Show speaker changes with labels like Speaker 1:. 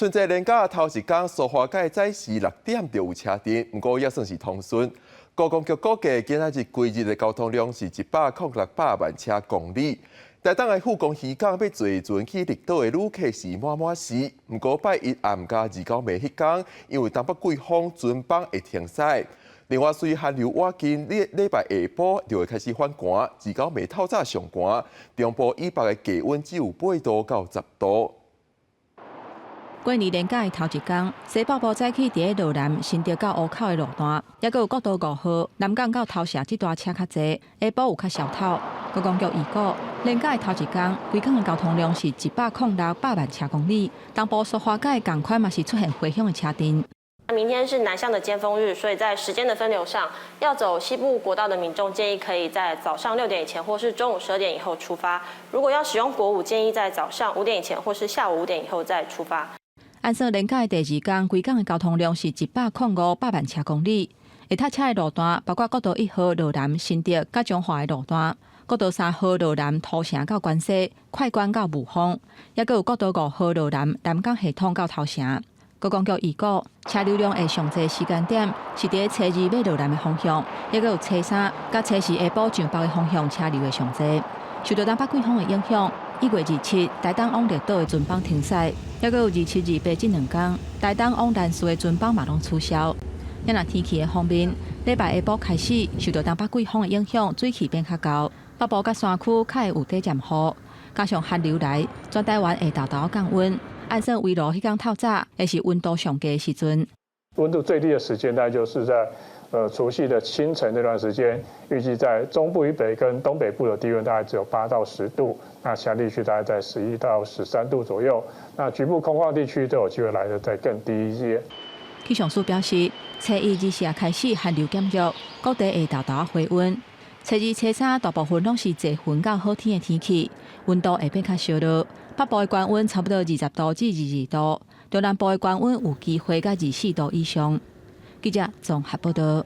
Speaker 1: 春节连假头一天，苏花改早时6点就有车阵，不过也算是通顺。高公局估计今仔日规日的交通量是106万车公里。台东的富公渔港要坐船去绿岛的旅客是满时，不过拜一暗加29暝迄天，因为东北季风，船帮会停驶。另外，随寒流瓦近，礼拜下晡就会开始反寒，29暝透早上寒，中部以北的低温只有8度到10度。
Speaker 2: 过年连假的头一天，西北部早起伫个罗南新竹到湖口的路段，也阁有国道5号南港到头城这段车较济，下晡有较少透。高公局预估，连假的头一天，规港的交通量是106万车公里，东部苏花改同款嘛是出现回响的车阵。
Speaker 3: 明天是南向的尖峰日，所以在时间的分流上，要走西部国道的民众建议可以在早上6点以前，或是中午12点以后出发。如果要使用国五，建议在早上5点以前，或是下午5点以后再出发。
Speaker 2: 按说连假的第二天，规港的交通量是105万车公里。会塞车的路段包括国道1号罗南新竹到中华的路段，国道3号罗南土城到关西，快关到雾峰，也阁有国道5号罗南南港系统到头城。高公局预估，车流量的上济时间点是伫初2要罗南的方向，也阁有初3甲初4下晡上北的方向车流的上济。受到东北季风的影响，1月27台东往绿岛的船帮停驶，也阁有27、28这2天，台东往南市的船帮嘛拢取消。也若天气的方面，礼拜下晡开始受到东北季风的影响，水汽变较高，北部甲山区较会有短暂雨，加上寒流来，全台湾会豆豆降温。按说围路迄天透早，会是温度上低的时阵。
Speaker 4: 温度最低的时间大概就是在除夕的清晨这段时间，预计在中部以北跟东北部的低温大概只有8到10度，那其他地区大概在11到13度左右。那局部空旷地区都有机会来得再更低一些。
Speaker 2: 气象署表示，初1、24开始寒流减弱，各地会豆豆回温。初2、初3大部分拢是侪云到好天的天气，温度会变较烧热。北部的高温差不多20度至22度，中南部的高温有机会到24度以上。记者综合报道。